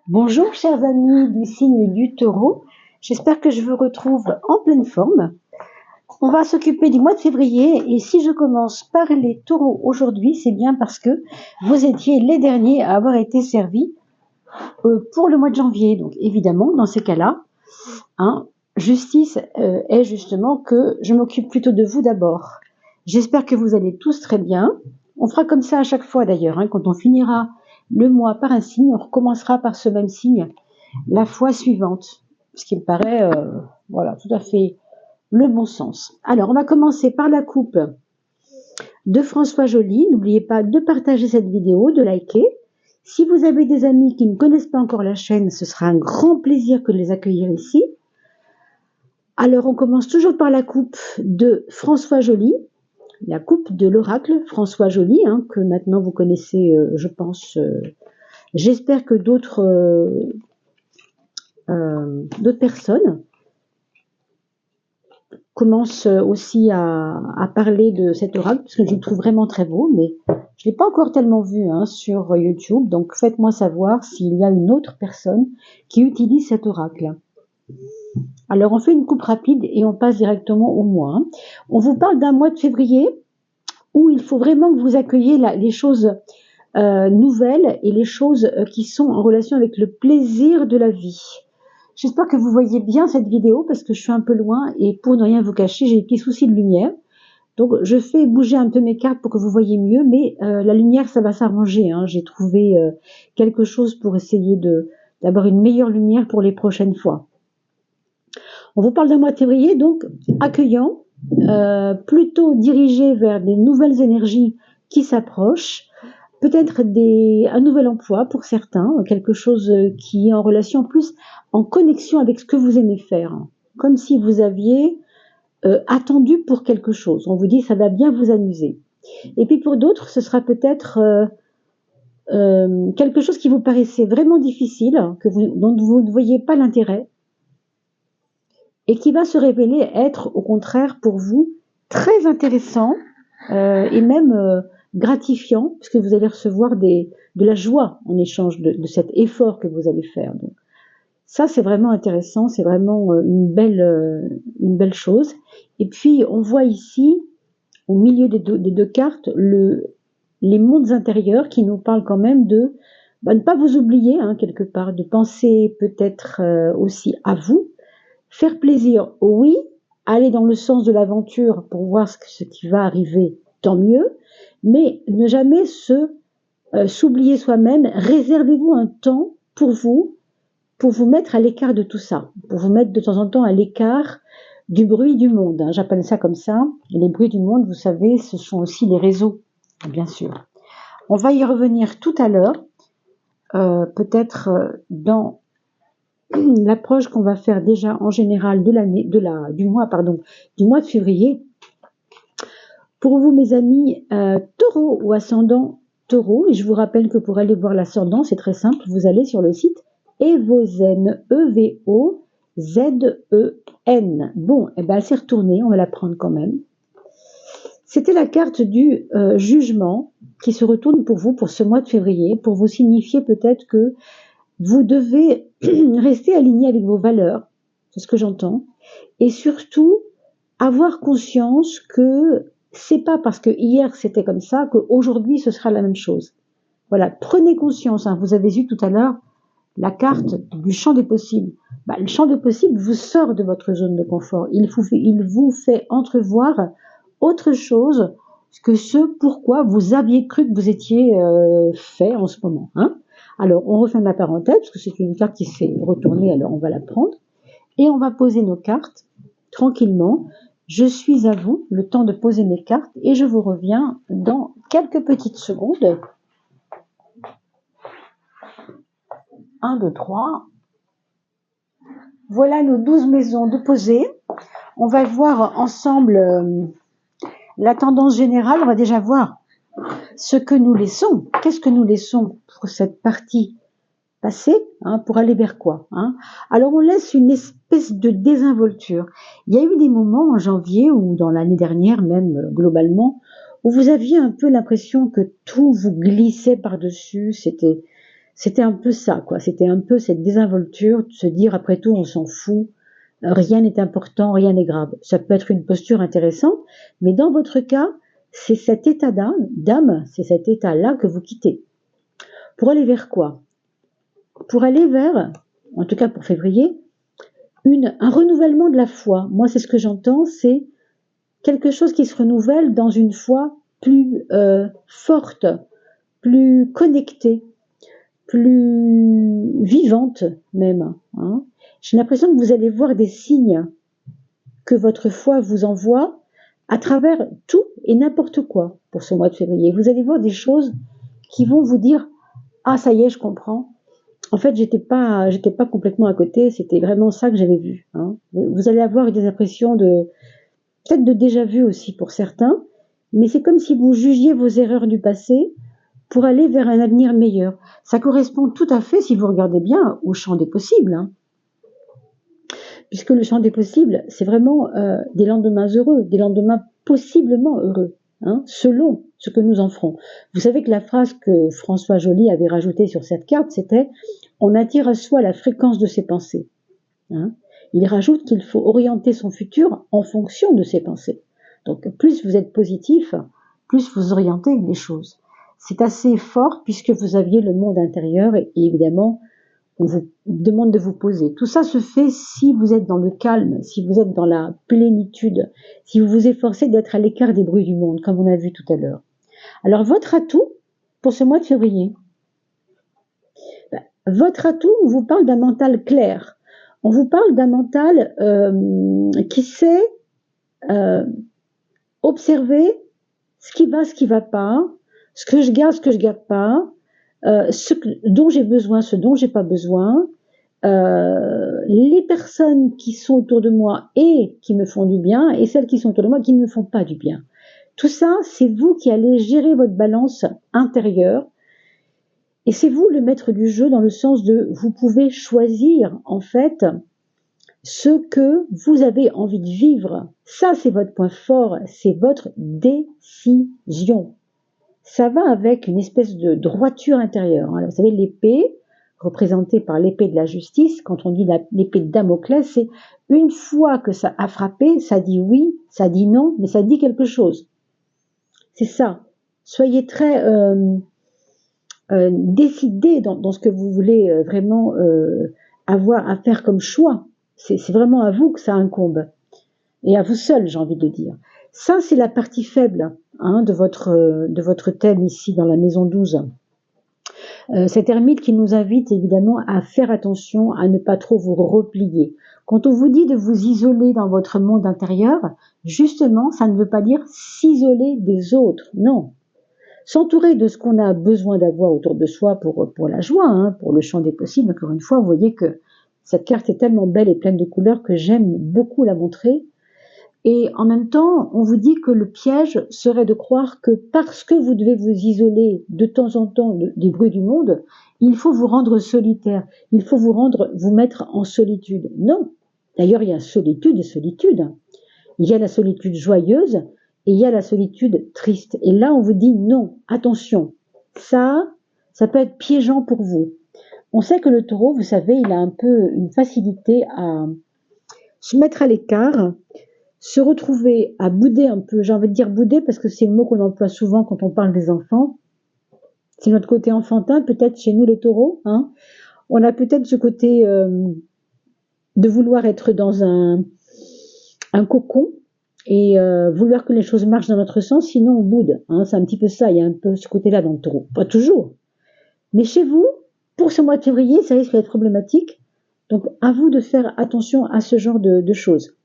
Bonjour chers amis du signe du Taureau, j'espère que je vous retrouve en pleine forme. On va s'occuper du mois de février et si je commence par les taureaux aujourd'hui, c'est bien parce que vous étiez les derniers à avoir été servis pour le mois de janvier. Donc évidemment, dans ces cas-là, justice est justement que je m'occupe plutôt de vous d'abord. J'espère que vous allez tous très bien. On fera comme ça à chaque fois d'ailleurs, quand on finira le mois par un signe, on recommencera par ce même signe la fois suivante, ce qui me paraît tout à fait le bon sens. Alors, on va commencer par la coupe de François Joly. N'oubliez pas de partager cette vidéo, de liker. Si vous avez des amis qui ne connaissent pas encore la chaîne, ce sera un grand plaisir que de les accueillir ici. Alors, on commence toujours par la coupe de François Joly, la coupe de l'oracle François Joly, que maintenant vous connaissez, je pense. J'espère que d'autres personnes commencent aussi à parler de cet oracle, parce que je le trouve vraiment très beau, mais je ne l'ai pas encore tellement vu sur YouTube, donc faites-moi savoir s'il y a une autre personne qui utilise cet oracle. Alors on fait une coupe rapide et on passe directement au mois. On vous parle d'un mois de février où il faut vraiment que vous accueilliez les choses nouvelles et les choses qui sont en relation avec le plaisir de la vie. J'espère que vous voyez bien cette vidéo parce que je suis un peu loin et pour ne rien vous cacher, j'ai des petits soucis de lumière. Donc je fais bouger un peu mes cartes pour que vous voyez mieux, mais la lumière, ça va s'arranger. J'ai trouvé quelque chose pour essayer d'avoir une meilleure lumière pour les prochaines fois. On vous parle d'un mois de février, donc accueillant, plutôt dirigé vers des nouvelles énergies qui s'approchent. Peut-être un nouvel emploi pour certains, quelque chose qui est en relation plus en connexion avec ce que vous aimez faire, comme si vous aviez attendu pour quelque chose. On vous dit ça va bien vous amuser. Et puis pour d'autres, ce sera peut-être quelque chose qui vous paraissait vraiment difficile, dont vous ne voyez pas l'intérêt, et qui va se révéler être au contraire pour vous très intéressant et même gratifiant, puisque vous allez recevoir de la joie en échange de cet effort que vous allez faire. Donc, ça, c'est vraiment intéressant, c'est vraiment une belle chose. Et puis, on voit ici, au milieu des deux cartes, les mondes intérieurs qui nous parlent quand même de ne pas vous oublier, quelque part, de penser peut-être aussi à vous, faire plaisir, oui, aller dans le sens de l'aventure pour voir ce qui va arriver, tant mieux, mais ne jamais s'oublier soi-même. Réservez-vous un temps pour vous mettre à l'écart de tout ça, pour vous mettre de temps en temps à l'écart du bruit du monde. J'appelle ça comme ça. Et les bruits du monde, vous savez, ce sont aussi les réseaux, bien sûr. On va y revenir tout à l'heure, peut-être dans l'approche qu'on va faire déjà en général du mois de février. Pour vous, mes amis, taureau ou ascendant taureau, et je vous rappelle que pour aller voir l'ascendant, c'est très simple, vous allez sur le site Evozen, E-V-O-Z-E-N. Bon, elle s'est retournée, on va la prendre quand même. C'était la carte du jugement qui se retourne pour vous pour ce mois de février, pour vous signifier peut-être que vous devez rester aligné avec vos valeurs, c'est ce que j'entends, et surtout avoir conscience que c'est pas parce que hier c'était comme ça qu'aujourd'hui ce sera la même chose. Voilà, prenez conscience. Vous avez vu tout à l'heure la carte du champ des possibles. Le champ des possibles vous sort de votre zone de confort. Il vous fait entrevoir autre chose que ce pourquoi vous aviez cru que vous étiez fait en ce moment. Alors, on referme la parenthèse, parce que c'est une carte qui s'est retournée, alors on va la prendre. Et on va poser nos cartes tranquillement. Je suis à vous, le temps de poser mes cartes, et je vous reviens dans quelques petites secondes. 1, 2, 3. Voilà nos 12 maisons de posées. On va voir ensemble la tendance générale. On va déjà voir ce que nous laissons. Qu'est-ce que nous laissons pour cette partie passée, pour aller vers quoi, Alors on laisse une espèce de désinvolture. Il y a eu des moments en janvier ou dans l'année dernière même globalement où vous aviez un peu l'impression que tout vous glissait par-dessus. C'était C'était un peu ça, quoi. C'était un peu cette désinvolture de se dire, après tout, on s'en fout, rien n'est important, rien n'est grave. Ça peut être une posture intéressante, mais dans votre cas, c'est cet état d'âme, c'est cet état-là que vous quittez. Pour aller vers quoi? Pour aller vers, en tout cas pour février, un renouvellement de la foi. Moi, c'est ce que j'entends, c'est quelque chose qui se renouvelle dans une foi plus forte, plus connectée, plus vivante même. Hein. J'ai l'impression que vous allez voir des signes que votre foi vous envoie à travers tout et n'importe quoi pour ce mois de février. Vous allez voir des choses qui vont vous dire « Ah, ça y est, je comprends. En fait, j'étais pas complètement à côté, c'était vraiment ça que j'avais vu. Hein. » Vous allez avoir des impressions peut-être de déjà-vu aussi pour certains, mais c'est comme si vous jugiez vos erreurs du passé pour aller vers un avenir meilleur. Ça correspond tout à fait, si vous regardez bien, au champ des possibles. Hein. Puisque le champ des possibles, c'est vraiment des lendemains heureux, des lendemains possiblement heureux, hein, selon ce que nous en ferons. Vous savez que la phrase que François Joly avait rajoutée sur cette carte, c'était « On attire à soi la fréquence de ses pensées hein ». Il rajoute qu'il faut orienter son futur en fonction de ses pensées. Donc plus vous êtes positif, plus vous orientez les choses. C'est assez fort puisque vous aviez le monde intérieur et évidemment, on vous demande de vous poser. Tout ça se fait si vous êtes dans le calme, si vous êtes dans la plénitude, si vous vous efforcez d'être à l'écart des bruits du monde, comme on a vu tout à l'heure. Alors, votre atout pour ce mois de février, votre atout, on vous parle d'un mental clair. On vous parle d'un mental qui sait observer ce qui va pas, ce que je garde pas, ce dont j'ai besoin, ce dont j'ai pas besoin, les personnes qui sont autour de moi et qui me font du bien, et celles qui sont autour de moi qui ne me font pas du bien. Tout ça, c'est vous qui allez gérer votre balance intérieure, et c'est vous le maître du jeu dans le sens de vous pouvez choisir en fait ce que vous avez envie de vivre. Ça, c'est votre point fort, c'est votre décision. Ça va avec une espèce de droiture intérieure. Vous savez, l'épée, représentée par l'épée de la justice, quand on dit l'épée de Damoclès, c'est une fois que ça a frappé, ça dit oui, ça dit non, mais ça dit quelque chose. C'est ça. Soyez très décidés dans ce que vous voulez vraiment avoir à faire comme choix. C'est vraiment à vous que ça incombe. Et à vous seul, j'ai envie de dire. Ça, c'est la partie faible hein, de votre thème ici dans la maison 12. Cet ermite qui nous invite évidemment à faire attention à ne pas trop vous replier. Quand on vous dit de vous isoler dans votre monde intérieur, justement, ça ne veut pas dire s'isoler des autres, non. S'entourer de ce qu'on a besoin d'avoir autour de soi pour la joie, hein, pour le champ des possibles. Encore une fois, vous voyez que cette carte est tellement belle et pleine de couleurs que j'aime beaucoup la montrer. Et en même temps, on vous dit que le piège serait de croire que parce que vous devez vous isoler de temps en temps des bruits du monde, il faut vous rendre solitaire, il faut vous mettre en solitude. Non. D'ailleurs, il y a solitude et solitude. Il y a la solitude joyeuse et il y a la solitude triste. Et là, on vous dit non, attention, ça peut être piégeant pour vous. On sait que le taureau, vous savez, il a un peu une facilité à se mettre à l'écart, se retrouver à bouder un peu, j'ai envie de dire bouder parce que c'est le mot qu'on emploie souvent quand on parle des enfants. C'est notre côté enfantin, peut-être chez nous les taureaux. Hein. On a peut-être ce côté de vouloir être dans un cocon et vouloir que les choses marchent dans notre sens, sinon on boude. Hein. C'est un petit peu ça, il y a un peu ce côté-là dans le taureau. Pas toujours. Mais chez vous, pour ce mois de février, ça risque d'être problématique. Donc, à vous de faire attention à ce genre de choses.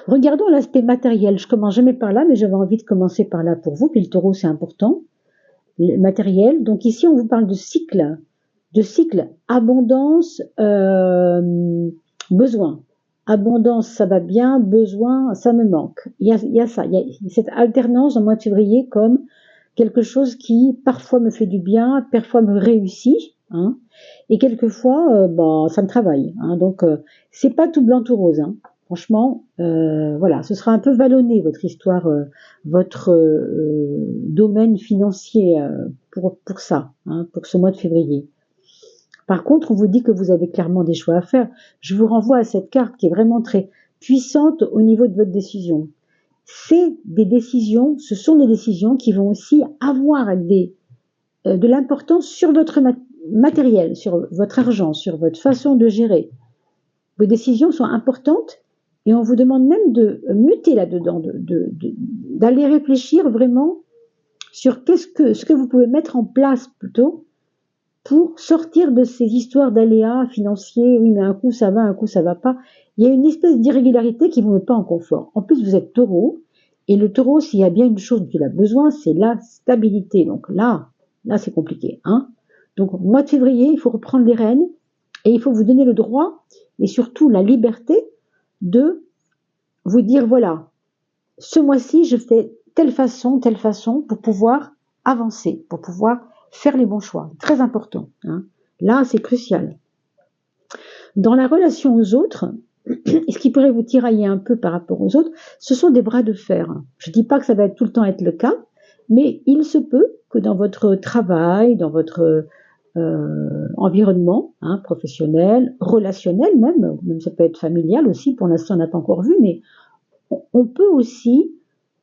Regardons l'aspect matériel. Je commence jamais par là, mais j'avais envie de commencer par là pour vous. Puis le taureau, c'est important. Le matériel. Donc ici, on vous parle de cycle. Abondance, besoin. Abondance, ça va bien. Besoin, ça me manque. Il y a ça. Il y a cette alternance dans le mois de février comme quelque chose qui parfois me fait du bien, parfois me réussit, hein, et quelquefois, ça me travaille. Hein, donc, c'est pas tout blanc, tout rose. Hein. Franchement, voilà, ce sera un peu vallonné votre histoire, votre domaine financier pour ça, hein, pour ce mois de février. Par contre, on vous dit que vous avez clairement des choix à faire. Je vous renvoie à cette carte qui est vraiment très puissante au niveau de votre décision. C'est des décisions, ce sont des décisions qui vont aussi avoir de l'importance sur votre matériel, sur votre argent, sur votre façon de gérer. Vos décisions sont importantes et on vous demande même de muter là-dedans, d'aller réfléchir vraiment sur ce que vous pouvez mettre en place plutôt pour sortir de ces histoires d'aléas financiers. Oui, mais un coup ça va, un coup ça va pas. Il y a une espèce d'irrégularité qui vous met pas en confort. En plus, vous êtes taureau, et le taureau, s'il y a bien une chose dont il a besoin, c'est la stabilité. Donc là c'est compliqué, hein. Donc, au mois de février, il faut reprendre les rênes et il faut vous donner le droit et surtout la liberté de vous dire, voilà, ce mois-ci, je fais telle façon, pour pouvoir avancer, pour pouvoir faire les bons choix. Très important, hein. Là, c'est crucial. Dans la relation aux autres, ce qui pourrait vous tirailler un peu par rapport aux autres, ce sont des bras de fer. Je ne dis pas que ça va tout le temps être le cas, mais il se peut que dans votre travail, dans votre environnement, hein, professionnel, relationnel même ça peut être familial aussi, pour l'instant on n'a pas encore vu, mais on peut aussi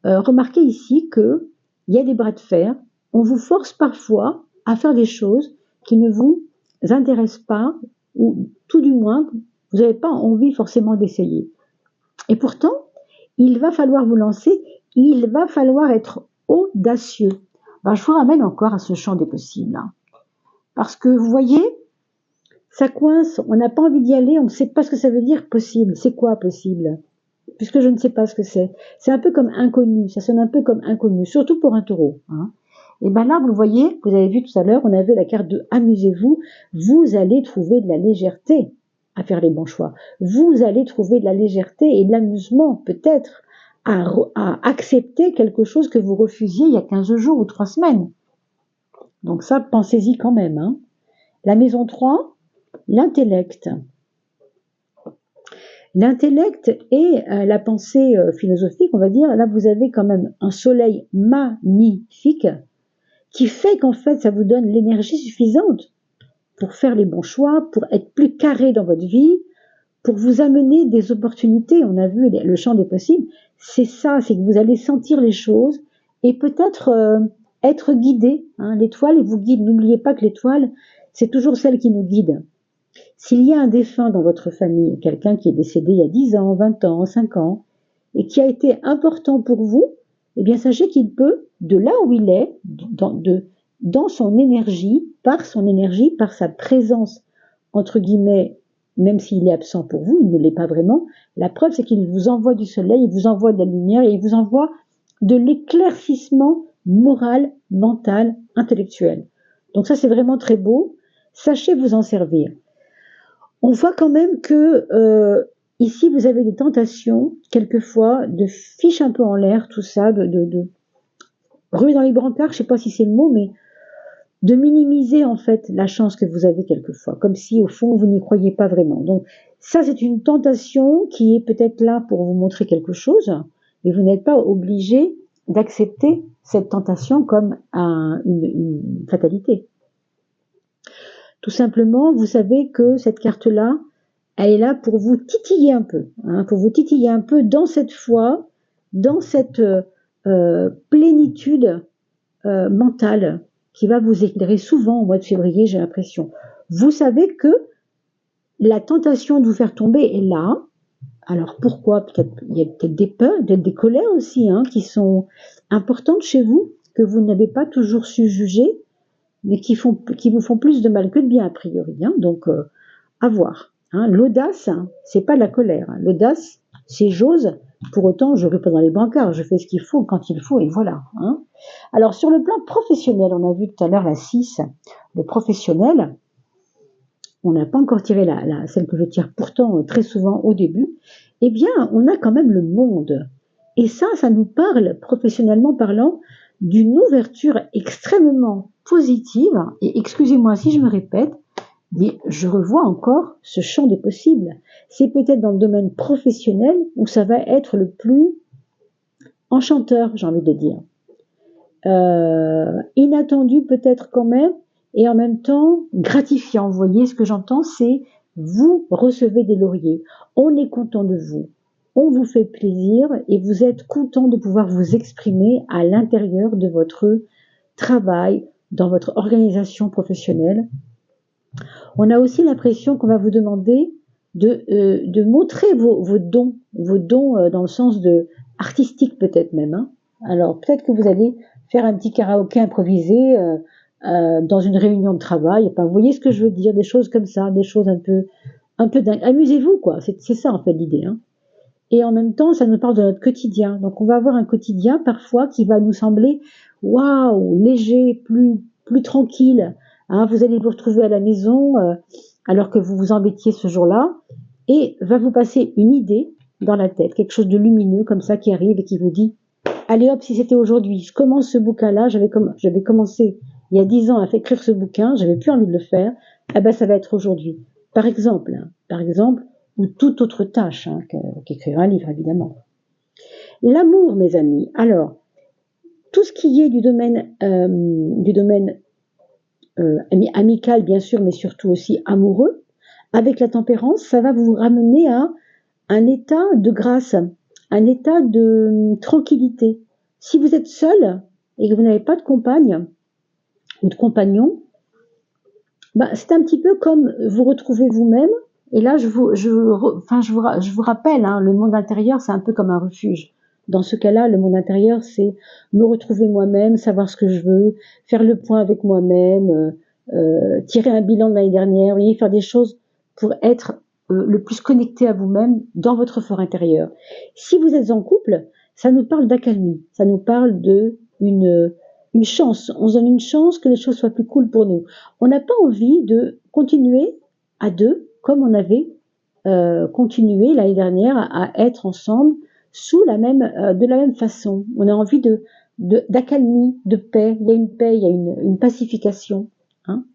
remarquer ici qu'il y a des bras de fer, on vous force parfois à faire des choses qui ne vous intéressent pas, ou tout du moins, vous n'avez pas envie forcément d'essayer. Et pourtant, il va falloir vous lancer, il va falloir être audacieux. Ben, je vous ramène encore à ce champ des possibles, hein. Parce que vous voyez, ça coince, on n'a pas envie d'y aller, on ne sait pas ce que ça veut dire possible. C'est quoi possible? Puisque je ne sais pas ce que c'est. C'est un peu comme inconnu, ça sonne un peu comme inconnu, surtout pour un taureau, hein. Et bien là, vous le voyez, vous avez vu tout à l'heure, on avait la carte de amusez-vous, vous allez trouver de la légèreté à faire les bons choix. Vous allez trouver de la légèreté et de l'amusement, peut-être, à accepter quelque chose que vous refusiez il y a 15 jours ou 3 semaines. Donc ça, pensez-y quand même, hein. La maison 3, l'intellect. L'intellect et la pensée philosophique, on va dire, là vous avez quand même un soleil magnifique qui fait qu'en fait ça vous donne l'énergie suffisante pour faire les bons choix, pour être plus carré dans votre vie, pour vous amener des opportunités. On a vu le champ des possibles, c'est ça, c'est que vous allez sentir les choses et peut-être être guidé, hein. L'étoile vous guide, n'oubliez pas que l'étoile, c'est toujours celle qui nous guide. S'il y a un défunt dans votre famille, quelqu'un qui est décédé il y a 10 ans, 20 ans, 5 ans, et qui a été important pour vous, eh bien sachez qu'il peut, de là où il est, dans son énergie, par sa présence, entre guillemets, même s'il est absent pour vous, il ne l'est pas vraiment, la preuve c'est qu'il vous envoie du soleil, il vous envoie de la lumière, et il vous envoie de l'éclaircissement moral, mental, intellectuel. Donc ça c'est vraiment très beau, sachez vous en servir. On voit quand même que ici vous avez des tentations quelquefois de fiche un peu en l'air tout ça, de ruer dans les brancards, je sais pas si c'est le mot, mais de minimiser en fait la chance que vous avez quelquefois, comme si au fond vous n'y croyez pas vraiment. Donc ça c'est une tentation qui est peut-être là pour vous montrer quelque chose, mais vous n'êtes pas obligé d'accepter cette tentation comme une fatalité. Tout simplement, vous savez que cette carte-là, elle est là pour vous titiller un peu, hein, pour vous titiller un peu dans cette foi, dans cette plénitude mentale qui va vous éclairer souvent au mois de février, j'ai l'impression. Vous savez que la tentation de vous faire tomber est là. Alors pourquoi? Peut-être, il y a peut-être des peurs, peut-être des colères aussi, hein, qui sont importantes chez vous, que vous n'avez pas toujours su juger, mais qui vous font plus de mal que de bien a priori, hein. Donc à voir, hein. L'audace, hein, c'est pas de la colère, hein. L'audace, c'est j'ose, pour autant je ne vais pas dans les brancards, je fais ce qu'il faut quand il faut et voilà, hein. Alors sur le plan professionnel, on a vu tout à l'heure la 6, le professionnel, on n'a pas encore tiré celle que je tire pourtant très souvent au début, eh bien on a quand même le monde, et ça nous parle professionnellement parlant d'une ouverture extrêmement positive, et excusez-moi si je me répète, Mais je revois encore ce champ des possibles. C'est peut-être dans le domaine professionnel où ça va être le plus enchanteur, j'ai envie de dire. Inattendu peut-être quand même, et en même temps gratifiant. Vous voyez ce que j'entends, c'est vous recevez des lauriers. On est content de vous. On vous fait plaisir et vous êtes content de pouvoir vous exprimer à l'intérieur de votre travail, dans votre organisation professionnelle. On a aussi l'impression qu'on va vous demander de montrer vos dons dans le sens de artistique peut-être même. Hein. Alors peut-être que vous allez faire un petit karaoké improvisé dans une réunion de travail. Enfin, vous voyez ce que je veux dire, des choses comme ça, des choses un peu dingues. Amusez-vous quoi, c'est ça en fait l'idée. Hein. Et en même temps, ça nous parle de notre quotidien. Donc on va avoir un quotidien parfois qui va nous sembler waouh, léger, plus tranquille. Hein, vous allez vous retrouver à la maison alors que vous vous embêtiez ce jour-là et va vous passer une idée dans la tête, quelque chose de lumineux comme ça qui arrive et qui vous dit allez hop, si c'était aujourd'hui, je commence ce bouquin-là, j'avais commencé il y a 10 ans à écrire ce bouquin, j'avais plus envie de le faire, eh ben ça va être aujourd'hui. Par exemple, ou toute autre tâche qu'écrire un livre évidemment. L'amour, mes amis. Alors, tout ce qui est du domaine amical bien sûr, mais surtout aussi amoureux, avec la tempérance, ça va vous ramener à un état de grâce, un état de tranquillité. Si vous êtes seul et que vous n'avez pas de compagne ou de compagnon, bah, c'est un petit peu comme vous retrouvez vous-même. Et là, je vous rappelle, hein, le monde intérieur, c'est un peu comme un refuge. Dans ce cas-là, le monde intérieur, c'est me retrouver moi-même, savoir ce que je veux, faire le point avec moi-même, tirer un bilan de l'année dernière, voyez, faire des choses pour être le plus connecté à vous-même dans votre fort intérieur. Si vous êtes en couple, ça nous parle d'accalmie, ça nous parle de une chance. On se donne une chance que les choses soient plus cool pour nous. On n'a pas envie de continuer à deux comme on avait continué l'année dernière à être ensemble de la même façon. On a envie d'accalmie, de paix. Il y a une paix, il y a une pacification. Hein.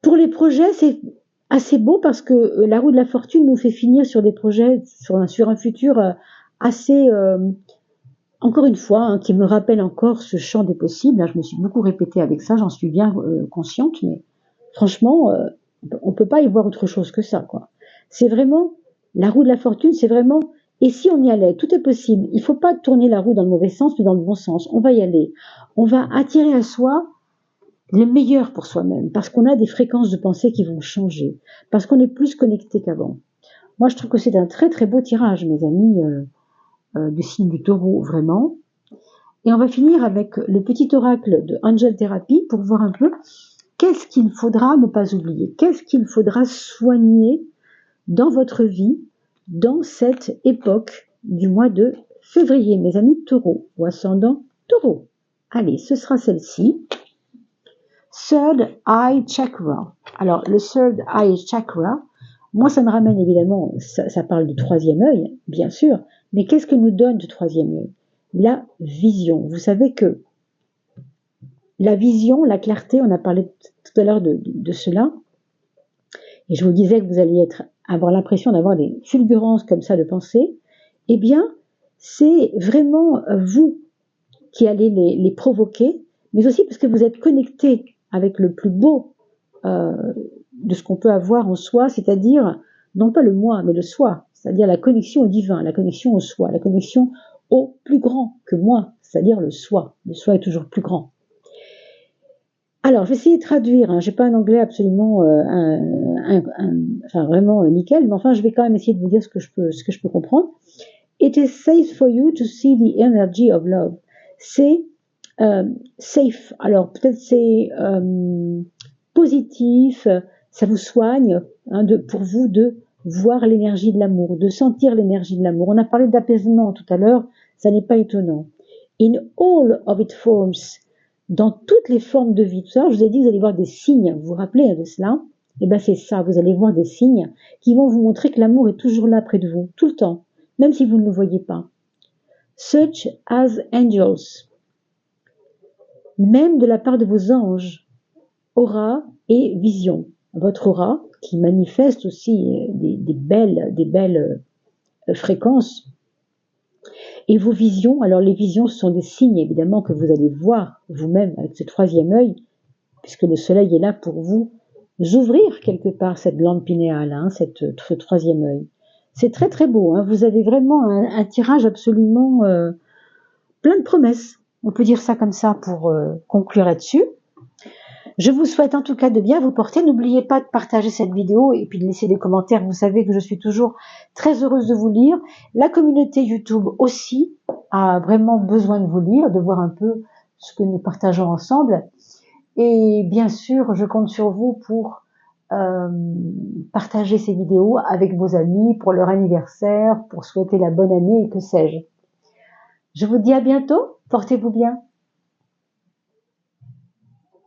Pour les projets, c'est assez beau parce que la roue de la fortune nous fait finir sur des projets, sur un futur assez, encore une fois, hein, qui me rappelle encore ce champ des possibles. Là, je me suis beaucoup répétée avec ça, j'en suis bien consciente, mais franchement, on peut pas y voir autre chose que ça, quoi. C'est vraiment, la roue de la fortune, c'est vraiment, et si on y allait, tout est possible. Il faut pas tourner la roue dans le mauvais sens, mais dans le bon sens. On va y aller. On va attirer à soi le meilleur pour soi-même, parce qu'on a des fréquences de pensée qui vont changer, parce qu'on est plus connecté qu'avant. Moi, je trouve que c'est un très très beau tirage, mes amis, du signe du taureau, vraiment. Et on va finir avec le petit oracle de Angel Therapy pour voir un peu qu'est-ce qu'il faudra ne pas oublier, qu'est-ce qu'il faudra soigner dans votre vie, dans cette époque du mois de février, mes amis taureaux ou ascendant taureau. Allez, ce sera celle-ci. Third Eye Chakra. Alors, le Third Eye Chakra, moi, ça me ramène évidemment, ça parle du troisième œil, bien sûr, mais qu'est-ce que nous donne le troisième œil? La vision. Vous savez que la vision, la clarté, on a parlé tout à l'heure de cela, et je vous disais que vous alliez avoir l'impression d'avoir des fulgurances comme ça de pensée, eh bien, c'est vraiment vous qui allez les provoquer, mais aussi parce que vous êtes connecté avec le plus beau de ce qu'on peut avoir en soi, c'est-à-dire, non pas le moi, mais le soi, c'est-à-dire la connexion au divin, la connexion au soi, la connexion au plus grand que moi, c'est-à-dire le soi. Le soi est toujours plus grand. Alors, je vais essayer de traduire, hein. J'ai pas un anglais absolument, vraiment nickel, mais enfin, je vais quand même essayer de vous dire ce que je peux comprendre. It is safe for you to see the energy of love. C'est safe. Alors, peut-être c'est positif, ça vous soigne hein, pour vous de voir l'énergie de l'amour, de sentir l'énergie de l'amour. On a parlé d'apaisement tout à l'heure, ça n'est pas étonnant. In all of its forms, dans toutes les formes de vie, tout ça, je vous ai dit que vous allez voir des signes, vous vous rappelez de cela? Eh bien c'est ça, vous allez voir des signes qui vont vous montrer que l'amour est toujours là près de vous, tout le temps, même si vous ne le voyez pas. Such as angels, même de la part de vos anges. aura et vision. Votre aura, qui manifeste aussi des belles fréquences, et vos visions. Alors les visions, ce sont des signes évidemment que vous allez voir vous-même avec ce troisième œil, puisque le soleil est là pour vous ouvrir quelque part cette glande pinéale, hein, ce troisième œil. C'est très très beau, hein. Vous avez vraiment un tirage absolument plein de promesses. On peut dire ça comme ça pour conclure là-dessus. Je vous souhaite en tout cas de bien vous porter. N'oubliez pas de partager cette vidéo et puis de laisser des commentaires. Vous savez que je suis toujours très heureuse de vous lire. La communauté YouTube aussi a vraiment besoin de vous lire, de voir un peu ce que nous partageons ensemble. Et bien sûr, je compte sur vous pour partager ces vidéos avec vos amis pour leur anniversaire, pour souhaiter la bonne année et que sais-je. Je vous dis à bientôt. Portez-vous bien.